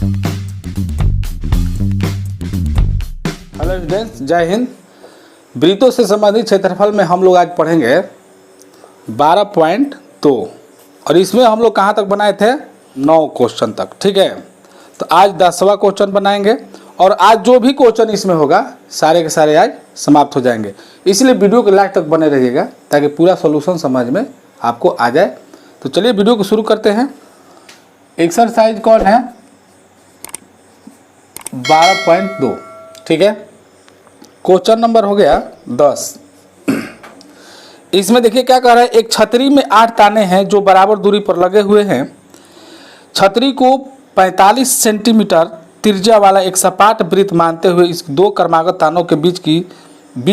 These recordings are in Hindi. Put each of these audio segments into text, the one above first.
हेलो स्टूडेंट्स, जय हिंद। वृत्तों से संबंधित क्षेत्रफल में हम लोग आज पढ़ेंगे 12.2 और इसमें हम लोग कहाँ तक बनाए थे? 9 क्वेश्चन तक। ठीक है, तो आज 10वां क्वेश्चन बनाएंगे और आज जो भी क्वेश्चन इसमें होगा सारे के सारे आज समाप्त हो जाएंगे। इसलिए वीडियो के लास्ट तक बने रहिएगा ताकि पूरा सॉल्यूशन समझ में आपको आ जाए। तो चलिए वीडियो को शुरू करते हैं। एक्सरसाइज कौन है? 12.2। ठीक है, क्वेश्चन नंबर हो गया 10। इसमें देखिए क्या कह रहा है, एक छतरी में 8 ताने हैं जो बराबर दूरी पर लगे हुए हैं। छतरी को 45 सेंटीमीटर त्रिज्या वाला एक सपाट वृत्त मानते हुए इस 2 क्रमागत तानों के बीच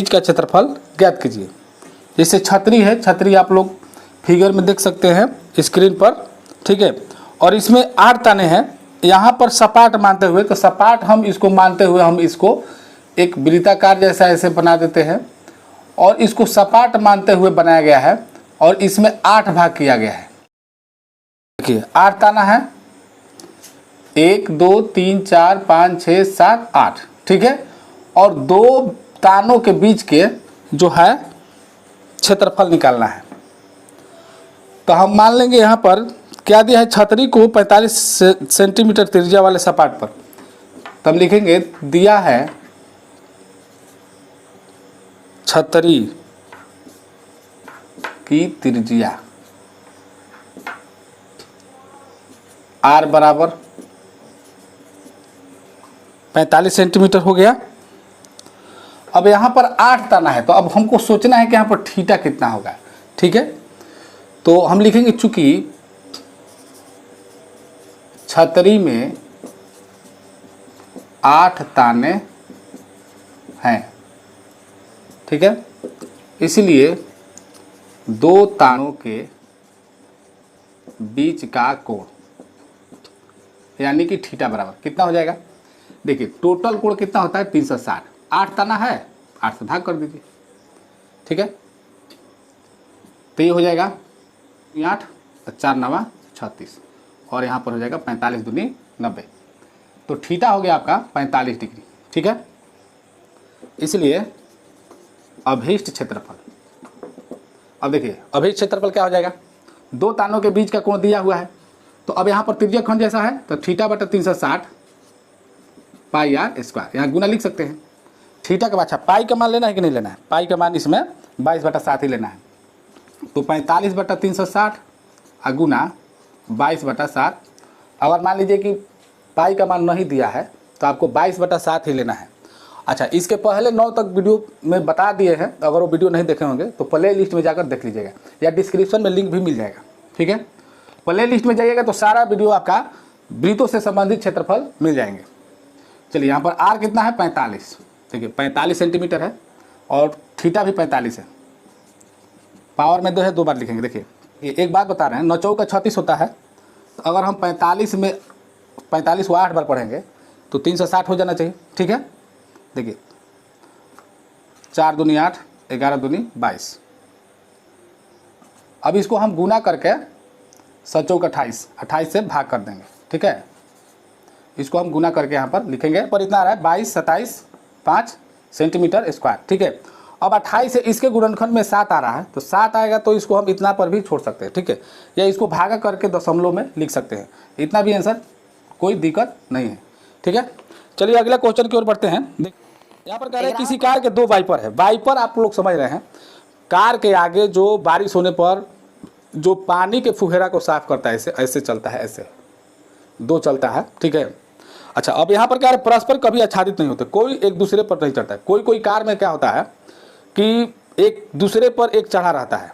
का क्षेत्रफल ज्ञात कीजिए। जैसे छतरी है, छतरी आप लोग फिगर में देख सकते हैं स्क्रीन पर। ठीक है, और इसमें 8 ताने हैं। यहाँ पर सपाट मानते हुए, तो सपाट हम इसको मानते हुए हम इसको एक वृत्ताकार जैसा ऐसे बना देते हैं और इसको सपाट मानते हुए बनाया गया है और इसमें 8 भाग किया गया है। देखिए 8 ताना है, 1 2 3 4 5 6 7 8। ठीक है, और 2 तानों के बीच के जो है क्षेत्रफल निकालना है। तो हम मान लेंगे यहाँ पर क्या दिया है, छतरी को 45 सेंटीमीटर त्रिज्या वाले सपाट पर। तब लिखेंगे दिया है छतरी की त्रिज्या r बराबर 45 सेंटीमीटर हो गया। अब यहाँ पर 8 ताना है, तो अब हमको सोचना है कि यहाँ पर थीटा कितना होगा। ठीक है, तो हम लिखेंगे चूंकि छतरी में 8 ताने हैं, ठीक है, इसलिए 2 तानों के बीच का कोण यानी कि थीटा बराबर कितना हो जाएगा? देखिए टोटल कोण कितना होता है? 360। 8 ताना है, 8 से भाग कर दीजिए। ठीक है, तो ये हो जाएगा 8 और 4 9 36 और यहाँ पर हो जाएगा 45 दूनी 90। तो थीटा हो गया आपका 45 डिग्री। ठीक है, इसलिए अभीष्ट क्षेत्रफल, अब देखिए अभीष्ट क्षेत्रफल क्या हो जाएगा? 2 तानों के बीच का कोण दिया हुआ है, तो अब यहाँ पर त्रिज्या खंड जैसा है तो थीटा बटा 360 पाई r स्क्वायर, यहाँ गुना लिख सकते हैं। थीटा का अच्छा पाई का मान लेना है कि नहीं लेना है? पाई का मान इसमें 22/7 ही लेना है। तो 45/360 गुना 22/7। अगर मान लीजिए कि पाई का मान नहीं दिया है तो आपको 22/7 ही लेना है। अच्छा, इसके पहले 9 तक वीडियो में बता दिए हैं, अगर वो वीडियो नहीं देखे होंगे तो प्ले लिस्ट में जाकर देख लीजिएगा या डिस्क्रिप्शन में लिंक भी मिल जाएगा। ठीक है, प्ले लिस्ट में जाइएगा तो सारा वीडियो आपका वृत्तों से संबंधित क्षेत्रफल मिल जाएंगे। चलिए यहाँ पर r कितना है? 45। ठीक है, 45 सेंटीमीटर है और थीटा भी 45 है। पावर में 2 है, 2 बार लिखेंगे। देखिए ये एक बात बता रहे हैं, 9 चौका 36 होता है, तो अगर हम 45 में 45 को 8 बार पढ़ेंगे तो 360 हो जाना चाहिए। ठीक है, देखिए 4 दूनी 8, 11 दूनी 22। अब इसको हम गुना करके 7 चौका 28 से भाग कर देंगे। ठीक है, इसको हम गुना करके यहाँ पर लिखेंगे, पर इतना आ रहा है 22 27 5 सेंटीमीटर स्क्वायर। ठीक है, अब 28 से इसके गुणनखंड में 7 आ रहा है, तो 7 आएगा तो इसको हम इतना पर भी छोड़ सकते हैं। ठीक है, या इसको भागा करके दशमलव में लिख सकते हैं, इतना भी आंसर, कोई दिक्कत नहीं है। ठीक है, चलिए अगला क्वेश्चन की ओर बढ़ते हैं। यहाँ पर कह रहे हैं किसी कार के 2 वाइपर है। वाइपर आप लोग समझ रहे हैं, कार के आगे जो बारिश होने पर जो पानी के फुहेरा को साफ करता है, ऐसे ऐसे चलता है, ऐसे 2 चलता है। ठीक है, अच्छा अब यहाँ पर क्या है, परस्पर कभी आच्छादित नहीं होते, कोई एक दूसरे पर नहीं चढ़ता है। कोई कार में क्या होता है कि एक दूसरे पर एक चढ़ा रहता है,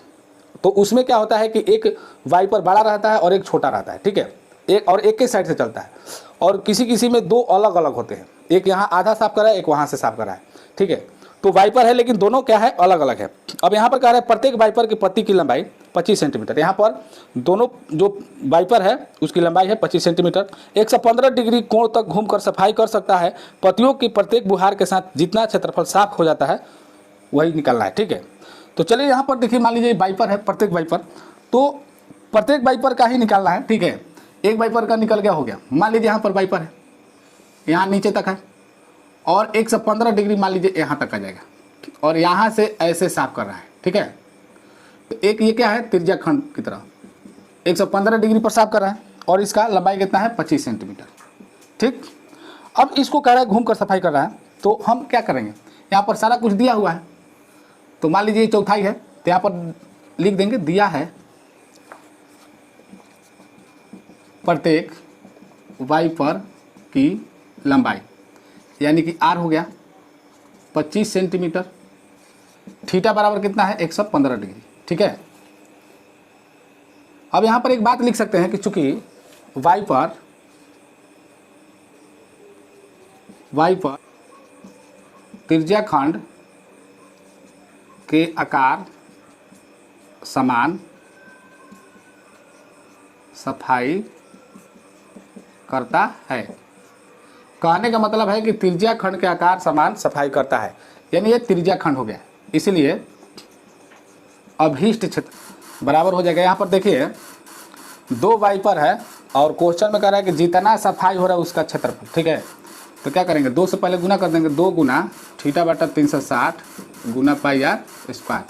तो उसमें क्या होता है कि एक वाइपर बड़ा रहता है और एक छोटा रहता है। ठीक है, एक ही साइड से चलता है, और किसी में 2 अलग अलग होते हैं, एक यहाँ आधा साफ करा है, एक वहाँ से साफ करा है। ठीक है, तो वाइपर है लेकिन दोनों क्या है, अलग अलग है। अब यहाँ पर कह रहा है प्रत्येक वाइपर की पत्ती की लंबाई 25 सेंटीमीटर। यहाँ पर दोनों जो वाइपर है उसकी लंबाई है 25 सेंटीमीटर। 115 डिग्री कोण तक घूमकर सफाई कर सकता है। पत्तियों की प्रत्येक बुहार के साथ जितना क्षेत्रफल साफ हो जाता है वही निकालना है। ठीक है, तो चलिए यहाँ पर देखिए, मान लीजिए वाइपर है, प्रत्येक वाइपर, तो प्रत्येक वाइपर का ही निकालना है। ठीक है, एक वाइपर का निकल गया, हो गया। मान लीजिए यहाँ पर वाइपर है, यहाँ नीचे तक है, और 115 डिग्री मान लीजिए यहाँ तक आ जाएगा, और यहाँ से ऐसे साफ कर रहा है, ठीक है। तो एक ये क्या है, त्रिज्या खंड की तरह 115 डिग्री पर साफ कर रहा है, और इसका लंबाई कितना है 25 सेंटीमीटर, ठीक। अब इसको कह रहा है घूम कर सफाई कर रहा है, तो हम क्या करेंगे, यहाँ पर सारा कुछ दिया हुआ है, तो मान लीजिए चौथाई है, तो यहाँ पर लिख देंगे दिया है प्रत्येक वाइपर की लंबाई, यानी कि आर हो गया 25 सेंटीमीटर, थीटा बराबर कितना है 115 डिग्री, ठीक है। अब यहाँ पर एक बात लिख सकते हैं कि चूंकि वाइपर त्रिज्या खंड के आकार समान सफाई करता है। कहने का मतलब है कि त्रिज्या खंड के आकार समान सफाई करता है, यानी ये त्रिज्या खंड हो गया, इसलिए अभीष्ट क्षेत्र बराबर हो जाएगा। यहाँ पर देखिए 2 वाइपर है और क्वेश्चन में कह रहा है कि जितना सफाई हो रहा है उसका क्षेत्रफल, ठीक है। तो क्या करेंगे, 2 से पहले गुना कर देंगे, 2 गुना थीटा बटा 360 गुना पाई आर स्क्वायर।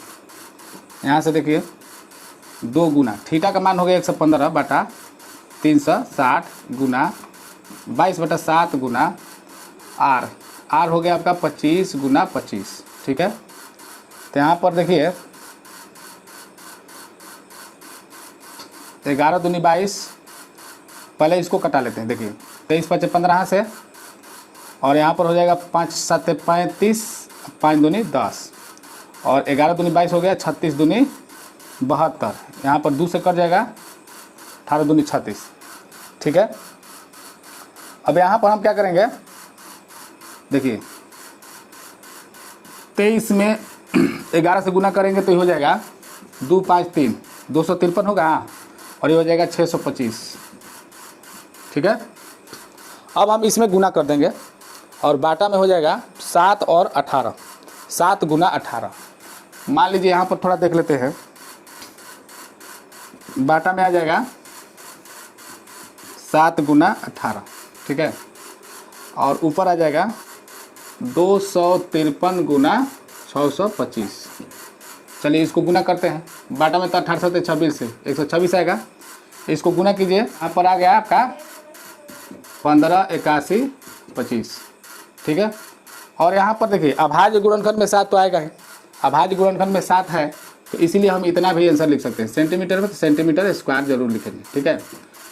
यहाँ से देखिए 2 गुना थीटा का मान हो गया 115 बटा 360 गुना 22 बटा 7 गुना आर हो गया आपका 25 गुना 25, ठीक है। तो यहाँ पर देखिए 11 दूनी 22, पहले इसको कटा लेते हैं, देखिए 23 पचे 15 से, और यहाँ पर हो जाएगा 5 7 35, 5 दूनी 10, और 11 दूनी 22 हो गया, 36 दूनी 72, यहाँ पर 2 से कट जाएगा, 18 दूनी 36, ठीक है। अब यहाँ पर हम क्या करेंगे, देखिए 23 में 11 से गुना करेंगे तो ये हो जाएगा 2 5 3 253 होगा, और ये हो जाएगा 625, ठीक है। अब हम इसमें गुना कर देंगे, और बाटा में हो जाएगा 7 और 18, 7 गुना 18। मान लीजिए यहाँ पर थोड़ा देख लेते हैं, बाटा में आ जाएगा 7 गुना 18, ठीक है, और ऊपर आ जाएगा 253 गुना 625। चलिए इसको गुना करते हैं, बाटा में तो 18 से 26 से 126 आएगा, इसको गुना कीजिए, यहाँ पर आ गया आपका 15 81 25, ठीक है। और यहाँ पर देखिए अभाज्य गुणनखंड में 7 तो आएगा ही, अभाज्य गुणनखंड में 7 है, तो इसीलिए हम इतना भी आंसर लिख सकते हैं, सेंटीमीटर में तो सेंटीमीटर स्क्वायर जरूर लिखेंगे, ठीक है।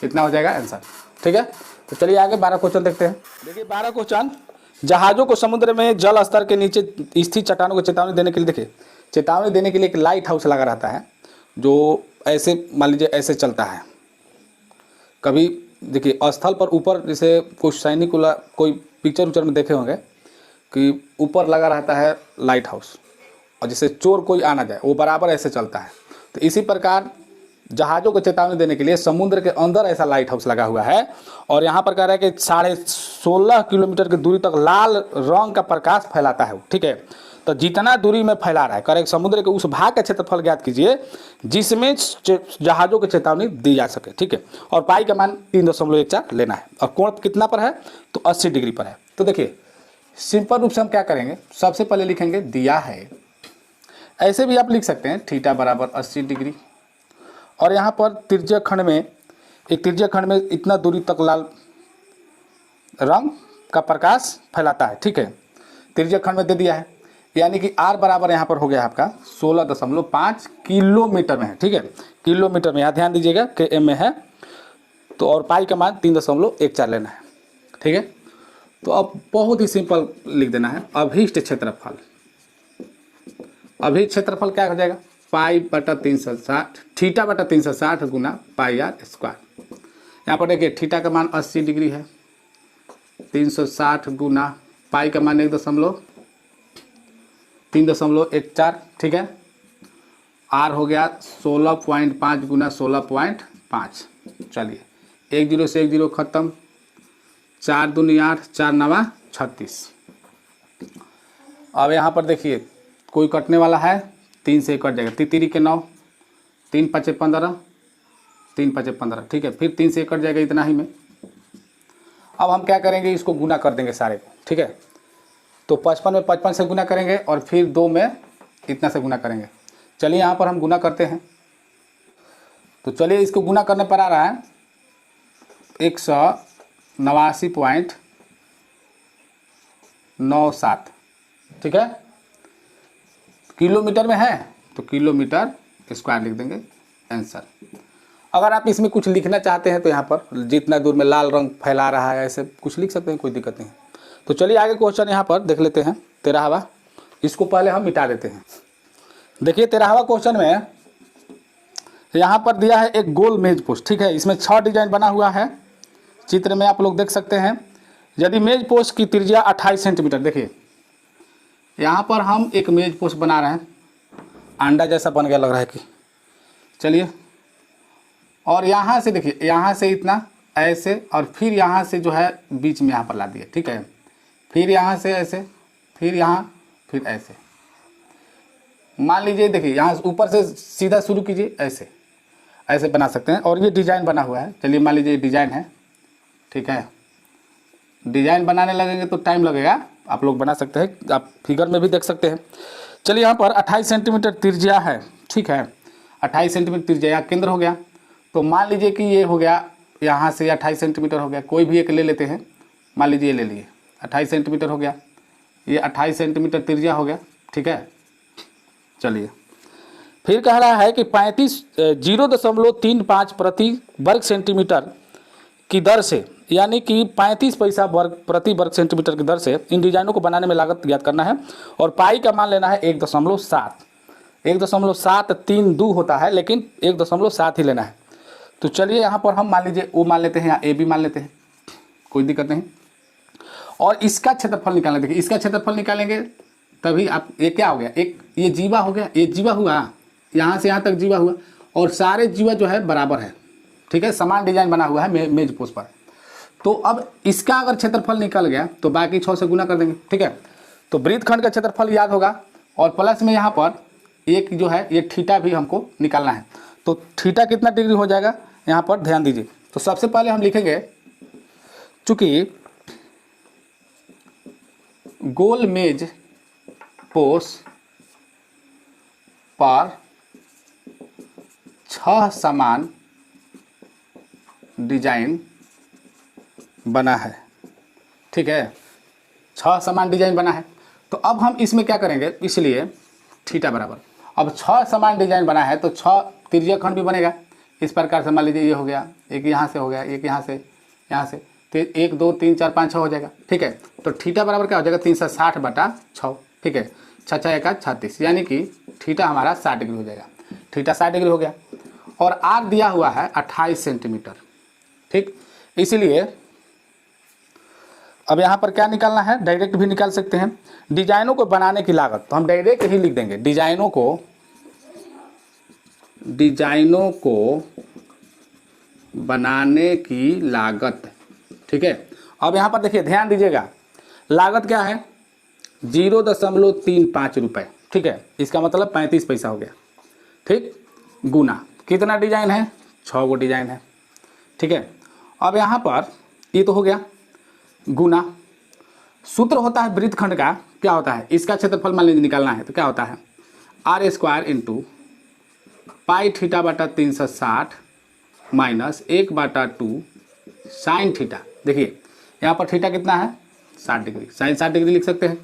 इतना हो जाएगा आंसर, ठीक है। तो चलिए आगे 12 क्वेश्चन देखते हैं। देखिए 12 क्वेश्चन, जहाज़ों को समुद्र में जल स्तर के नीचे स्थित चट्टानों को चेतावनी देने के लिए, देखिए चेतावनी देने के लिए एक लाइट हाउस लगा रहता है, जो ऐसे मान लीजिए ऐसे चलता है। कभी देखिए स्थल पर ऊपर, जैसे कुछ सैनिक कोई पिक्चर उच्चर में देखे होंगे कि ऊपर लगा रहता है लाइट हाउस, और जैसे चोर कोई आना जाए वो बराबर ऐसे चलता है। तो इसी प्रकार जहाज़ों को चेतावनी देने के लिए समुद्र के अंदर ऐसा लाइट हाउस लगा हुआ है, और यहाँ पर कह रहा है कि 16.5 किलोमीटर की दूरी तक लाल रंग का प्रकाश फैलाता है, ठीक है। तो जितना दूरी में फैला रहा है, कह रहे समुद्र के उस भाग का क्षेत्रफल ज्ञात कीजिए जिसमें जहाज़ों को चेतावनी दी जा सके, ठीक है। और पाई का मान 3.14 लेना है, और कोण कितना पर है, तो 80 डिग्री पर है। तो देखिए सिंपल रूप से हम क्या करेंगे, सबसे पहले लिखेंगे दिया है, ऐसे भी आप लिख सकते हैं थीटा बराबर 80 डिग्री, और यहाँ पर त्रिज्या खंड में, एक त्रिज्या खंड में इतना दूरी तक लाल रंग का प्रकाश फैलाता है, ठीक है। त्रिज्या खंड में दे दिया है, यानी कि आर बराबर यहाँ पर हो गया आपका 16.5 किलोमीटर में है, ठीक है। किलोमीटर में, यहाँ ध्यान दीजिएगा कि एम में है, तो और पाई का मान 3.14 लेना है, ठीक है। तो अब बहुत ही सिंपल लिख देना है, अभीष्ट क्षेत्रफल। अभीष्ट क्षेत्रफल क्या हो जाएगा, पाई बटा 360 थीटा बटा 360 गुना पाई आर स्क्वायर। यहाँ पर देखिए थीटा का मान 80 डिग्री है, 360 गुना पाई का मान 3.14, ठीक है। आर हो गया 16.5 गुना 16.5। चलिए 1 0 से 1 0 खत्म, 4 दूनी 8, 4 9 36। अब यहाँ पर देखिए कोई कटने वाला है, 3 से कट जाएगा, तितरी के 9, 3 5 15, 3 5 15, ठीक है। फिर 3 से कट जाएगा इतना ही में। अब हम क्या करेंगे, इसको गुना कर देंगे सारे को, ठीक है। तो 55 में 55 से गुना करेंगे और फिर 2 में इतना से गुना करेंगे। चलिए यहाँ पर हम गुना करते हैं। तो चलिए इसको गुना करने पर आ रहा है 189.97, ठीक है। किलोमीटर में है तो किलोमीटर स्क्वायर लिख देंगे आंसर। अगर आप इसमें कुछ लिखना चाहते हैं तो यहाँ पर जितना दूर में लाल रंग फैला रहा है ऐसे कुछ लिख सकते हैं, कोई दिक्कत नहीं। तो चलिए आगे क्वेश्चन यहाँ पर देख लेते हैं 13वां। इसको पहले हम मिटा देते हैं। देखिए 13वां क्वेश्चन में यहाँ पर दिया है एक गोल मेज पोस्ट, ठीक है। इसमें 6 डिजाइन बना हुआ है, चित्र में आप लोग देख सकते हैं। यदि मेज पोस्ट की त्रिज्या 28 सेंटीमीटर, देखिए यहाँ पर हम एक मेज पोस्ट बना रहे हैं, अंडा जैसा बन गया लग रहा है कि, चलिए। और यहाँ से देखिए, यहाँ से इतना ऐसे और फिर यहाँ से जो है बीच में यहाँ पर ला दिया, ठीक है। फिर यहाँ से ऐसे, फिर यहाँ, फिर ऐसे। मान लीजिए देखिए यहाँ ऊपर से सीधा शुरू कीजिए, ऐसे ऐसे बना सकते हैं। और ये डिज़ाइन बना हुआ है, चलिए मान लीजिए डिज़ाइन है, ठीक है। डिज़ाइन बनाने लगेंगे तो टाइम लगेगा, आप लोग बना सकते हैं, आप फिगर में भी देख सकते हैं। चलिए यहाँ पर 28 सेंटीमीटर त्रिज्या है, ठीक है। 28 सेंटीमीटर त्रिज्या यहाँ केंद्र हो गया। तो मान लीजिए कि ये हो गया, यहाँ से 28 सेंटीमीटर हो गया। कोई भी एक ले लेते हैं, मान लीजिए ये ले लिए, 28 सेंटीमीटर हो गया। ये 28 सेंटीमीटर त्रिज्या हो गया, ठीक है। चलिए फिर कह रहा है कि 0.35 प्रति वर्ग सेंटीमीटर की दर से, यानी कि 35 पैसा प्रति वर्ग सेंटीमीटर की दर से इन डिजाइनों को बनाने में लागत ज्ञात करना है। और पाई का मान लेना है 1.7। 1.732 होता है, लेकिन 1.7 ही लेना है। तो चलिए यहाँ पर हम मान लीजिए ओ मान लेते हैं या ए बी मान लेते हैं, कोई दिक्कत नहीं। और इसका क्षेत्रफल निकालना, देखिए इसका क्षेत्रफल निकालेंगे तभी आप, ये क्या हो गया, एक ये जीवा हो गया, ये जीवा हुआ, यहाँ से यहाँ तक जीवा हुआ, और सारे जीवा जो है बराबर है, ठीक है। समान डिजाइन बना हुआ है मेज पोस्ट पर। तो अब इसका अगर क्षेत्रफल निकल गया तो बाकी 6 से गुना कर देंगे, ठीक है। तो वृत्तखंड का क्षेत्रफल याद होगा, और प्लस में यहाँ पर एक जो है ये थीटा भी हमको निकालना है। तो थीटा कितना डिग्री हो जाएगा यहाँ पर ध्यान दीजिए। तो सबसे पहले हम लिखेंगे, चूंकि गोल मेज पोस्ट पर 6 समान डिजाइन बना है, ठीक है। 6 समान डिजाइन बना है। तो अब हम इसमें क्या करेंगे, इसलिए थीटा बराबर, अब 6 समान डिजाइन बना है तो 6 त्रिज्यीय खंड भी बनेगा। इस प्रकार से मान लीजिए ये हो गया, एक यहाँ से हो गया, एक यहाँ से, यहाँ से, तो 1 2 3 4 5 6 हो जाएगा, ठीक है। तो थीटा बराबर क्या हो जाएगा, 360/6, ठीक है। 6 6 1 36, यानी कि थीटा हमारा 60 डिग्री हो जाएगा। थीटा 60 डिग्री हो गया। और आर दिया हुआ है 28 सेंटीमीटर, ठीक। इसलिए अब यहाँ पर क्या निकालना है, डायरेक्ट भी निकाल सकते हैं। डिजाइनों को बनाने की लागत, तो हम डायरेक्ट ही लिख देंगे, डिजाइनों को बनाने की लागत, ठीक है। अब यहाँ पर देखिए ध्यान दीजिएगा, लागत क्या है, 0.35 रुपये, ठीक है। इसका मतलब 35 पैसा हो गया, ठीक। गुना कितना डिजाइन है, 6 गो डिजाइन है, ठीक है। अब यहाँ पर ये तो हो गया, गुना सूत्र होता है वृत्तखंड का, क्या होता है, इसका क्षेत्रफल मान लीजिए निकालना है तो क्या होता है, r² इंटू पाई थीटा बटा 360 माइनस 1/2 साइन थीटा। देखिए यहाँ पर थीटा कितना है, 60 डिग्री, साइन 60 डिग्री लिख सकते हैं।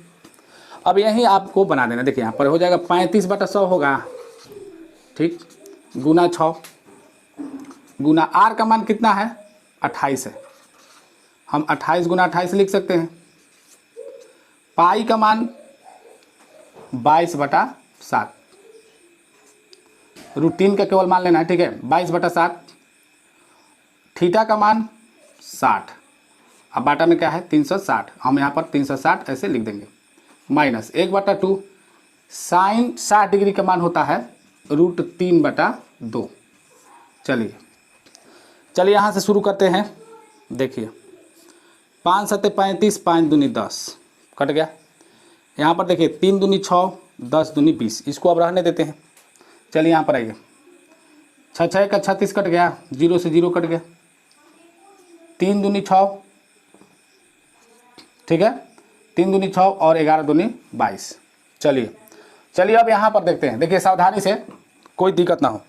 अब यही आपको बना देना, देखिए यहाँ पर हो जाएगा 35/100 होगा, ठीक, गुना 6, गुना आर का मान कितना है, 28 है, हम 28 गुना 28 लिख सकते हैं। पाई का मान 22/7, रूटीन का केवल मान लेना है, ठीक है। 22/7, थीटा का मान 60, अब बाटा में क्या है 360, हम यहाँ पर 360 ऐसे लिख देंगे, माइनस 1/2 साइन 60 डिग्री का मान होता है √3/2। चलिए यहाँ से शुरू करते हैं। देखिए 5 7 35, 5 दूनी 10 कट गया। यहाँ पर देखिए 3 दूनी 6, 10 दूनी 20, इसको अब रहने देते हैं। चलिए यहाँ पर आइए, 6 6 का 36 कट गया, 0 से 0 कट गया, 3 दूनी 6, ठीक है, 3 दूनी 6 और 11 दूनी 22। चलिए चलिए अब यहाँ पर देखते हैं। देखिए सावधानी से, कोई दिक्कत ना हो।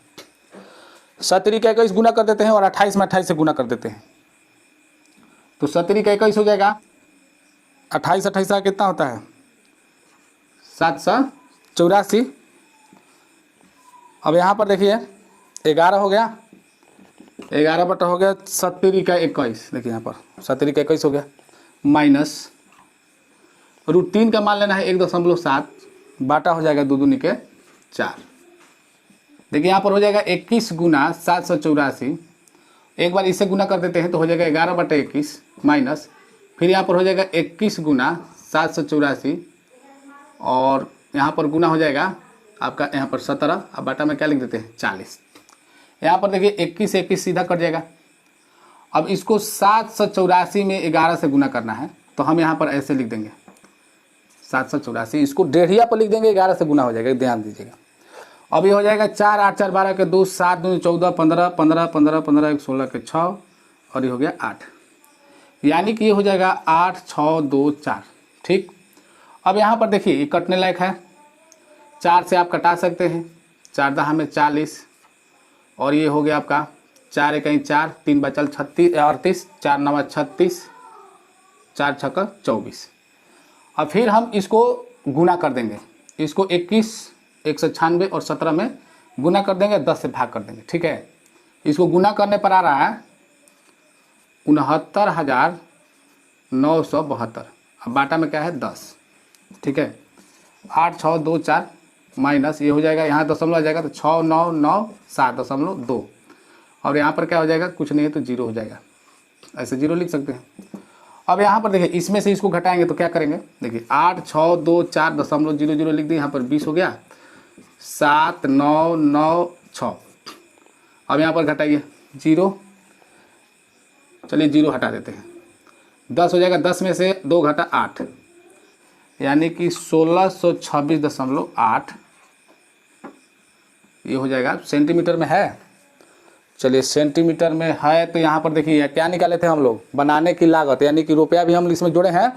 17 का 21 गुना कर देते हैं और 28 में 28 से गुना कर देते हैं, तो 17 का 21 हो जाएगा। 28 28 कितना होता है 784। अब यहाँ पर देखिए 11 हो गया, 11 बटा हो गया 17 का 21। देखिए यहाँ पर 17 का 21 हो गया, माइनस √3 का मान लेना है 1.7, बाटा हो जाएगा 2 दूनी के 4। देखिए यहाँ पर हो जाएगा 21 गुना 784। एक बार इसे गुना कर देते हैं तो हो जाएगा 11 बटा 21 माइनस, फिर यहाँ पर हो जाएगा 21 गुना 784 और यहाँ पर गुना हो जाएगा आपका यहाँ पर 17, अब बाटा में क्या लिख देते हैं 40। यहाँ पर देखिए 21 21 सीधा कट जाएगा। अब इसको 784 में 11 से गुना करना है, तो हम यहाँ पर ऐसे लिख देंगे 784, इसको डेढ़िया पर लिख देंगे, 11 से गुना हो जाएगा, ध्यान दीजिएगा। अब ये हो जाएगा 4 8 4 12 के 2, 7 2 14 15 15 15 15 16 के 6 और ये हो गया 8, यानी कि ये हो जाएगा 8 6 2 4। ठीक, अब यहाँ पर देखिए ये कटने लायक है, 4 से आप कटा सकते हैं, 4 दहा में 40 और ये हो गया आपका 4 1 4, 3 बचल 36 38, 4 9 36, 4 6 24। अब फिर हम इसको गुना कर देंगे, इसको 21 196 और 17 में गुना कर देंगे, 10 से भाग कर देंगे। ठीक है, इसको गुना करने पर आ रहा है 69,972। अब बाटा में क्या है 10। ठीक है, 8 6 2 4 माइनस ये हो जाएगा, यहाँ दशमलव आ जाएगा तो 6 9 9 7.2 और यहाँ पर क्या हो जाएगा, कुछ नहीं है तो 0 हो जाएगा, ऐसे 0 लिख सकते हैं। अब यहाँ पर देखिए इसमें से इसको घटाएंगे तो क्या करेंगे, देखिए 8 6 2 4 दशमलव 0 0 लिख दिए, यहाँ पर 20 हो गया, 7 9 9 6। अब यहाँ पर घटाइए 0, चलिए 0 हटा देते हैं, 10 हो जाएगा, 10 में से 2 घटा 8, यानी कि 1626.8 ये हो जाएगा। सेंटीमीटर में है, चलिए सेंटीमीटर में है तो यहाँ पर देखिए क्या निकाले थे हम लोग, बनाने की लागत, यानी कि रुपया भी हम इसमें जोड़े हैं,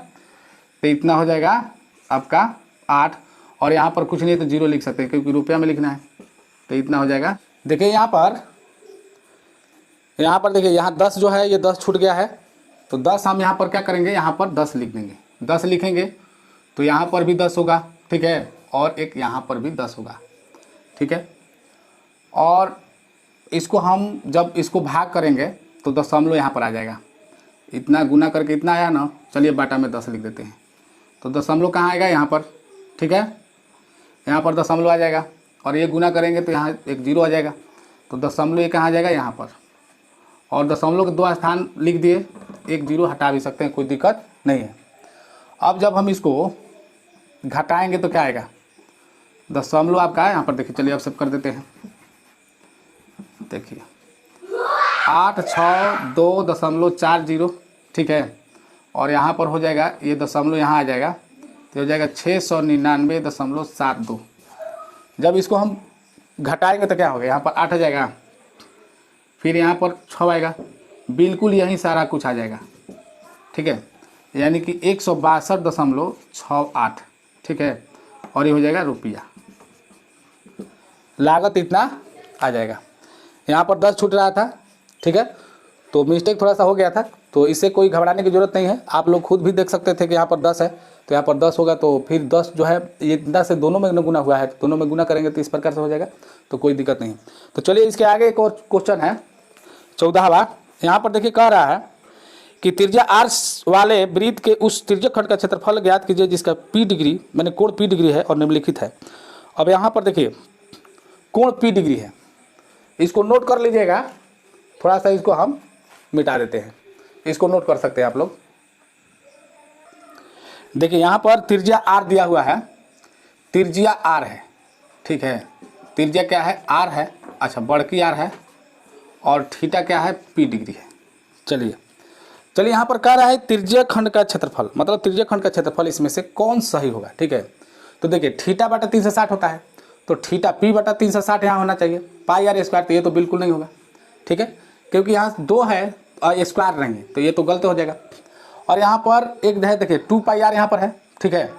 तो इतना हो जाएगा आपका 8 और यहाँ पर कुछ नहीं तो 0 लिख सकते हैं क्योंकि रुपया में लिखना है, तो इतना हो जाएगा। देखिए यहाँ पर देखिए यहाँ 10 जो है ये 10 छूट गया है, तो 10 हम यहाँ पर क्या करेंगे, यहाँ पर 10 लिख देंगे। 10 लिखेंगे तो यहाँ पर भी 10 होगा, ठीक है, और एक यहाँ पर भी 10 होगा, ठीक है। और इसको हम जब इसको भाग करेंगे तो दशमलव यहाँ पर आ जाएगा, इतना गुना करके इतना आया ना, चलिए बाटा में 10 लिख देते हैं, तो दशमलव कहाँ आएगा यहाँ पर, ठीक है, यहाँ पर दशमलव आ जाएगा और ये गुना करेंगे तो यहाँ एक 0 आ जाएगा, तो दशमलव ये कहाँ आ जाएगा यहाँ पर, और दशमलव के 2 स्थान लिख दिए, एक 0 हटा भी सकते हैं, कोई दिक्कत नहीं है। अब जब हम इसको घटाएंगे तो क्या आएगा, दशमलव आपका यहाँ पर देखिए, चलिए अब सब कर देते हैं, देखिए 8 6 2.40, ठीक है, और यहाँ पर हो जाएगा ये दशमलव यहाँ आ जाएगा तो हो जाएगा 699.72। जब इसको हम घटाएंगे तो क्या होगा, यहाँ पर 8 आ जाएगा, फिर यहाँ पर 6 आएगा, बिल्कुल यहीं सारा कुछ आ जाएगा, ठीक है, यानी कि 162.68, ठीक है, और ये हो जाएगा रुपया, लागत इतना आ जाएगा। यहाँ पर 10 छूट रहा था, ठीक है, तो मिस्टेक थोड़ा सा हो गया था, तो इससे कोई घबराने की ज़रूरत नहीं है, आप लोग खुद भी देख सकते थे कि यहाँ पर 10 है तो यहाँ पर 10 होगा, तो फिर 10 जो है ये 10 से दोनों में गुना हुआ है, तो दोनों में गुना करेंगे तो इस प्रकार से हो जाएगा, तो कोई दिक्कत नहीं। तो चलिए इसके आगे एक और क्वेश्चन है 14वां। यहाँ पर देखिए कह रहा है कि त्रिज्या r वाले वृत्त के उस तिर्यक खंड का क्षेत्रफल ज्ञात कीजिए जिसका p डिग्री, मैंने कोण p डिग्री है और निम्नलिखित है। अब यहाँ पर देखिए कोण p डिग्री है, इसको नोट कर लीजिएगा, थोड़ा सा इसको हम मिटा देते हैं, इसको नोट कर सकते हैं आप लोग। देखिए यहाँ पर त्रिज्या r दिया हुआ है, त्रिज्या r है, ठीक है, त्रिज्या क्या है r है, अच्छा बड़की r है, और थीटा क्या है p डिग्री है। चलिए यहाँ पर कह रहा है त्रिज्यक खंड का क्षेत्रफल, मतलब त्रिज्यक खंड का क्षेत्रफल इसमें से कौन सही होगा, ठीक है। तो देखिए थीटा बटा 360 होता है, तो थीटा p बटा 360 यहाँ होना चाहिए, पाई r स्क्वायर, तो ये तो बिल्कुल नहीं होगा, ठीक है, क्योंकि यहाँ 2 है और स्क्वायर नहीं है, तो ये तो गलत हो जाएगा। और यहाँ पर एक है देखिए 2 पाई आर यहाँ पर है, ठीक है,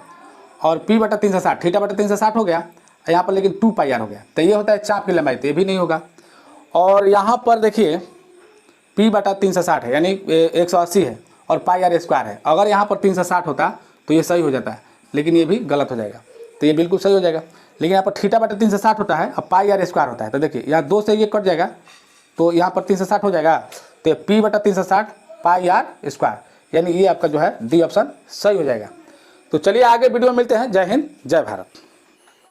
और P बटा 360 थीटा बटा 360 हो गया यहाँ पर, लेकिन 2 पाई आर हो गया। तो ये होता है चाप की लंबाई, तो ये भी नहीं होगा। और यहाँ पर देखिए P बटा 360 है यानी 180 है और पाई आर स्क्वायर है। अगर यहाँ पर 360 होता तो ये सही हो जाता है, लेकिन ये भी गलत हो जाएगा, तो ये बिल्कुल सही हो जाएगा। लेकिन यहाँ पर थीटा बटा 360 होता है और पाई आर स्क्वायर होता है, तो देखिए यहाँ 2 से ये कट जाएगा तो यहाँ पर 360 हो जाएगा, तो P बटा 360 पाई आर स्क्वायर, यानी ये आपका जो है डी ऑप्शन सही हो जाएगा। तो चलिए आगे वीडियो में मिलते हैं। जय हिंद, जय भारत।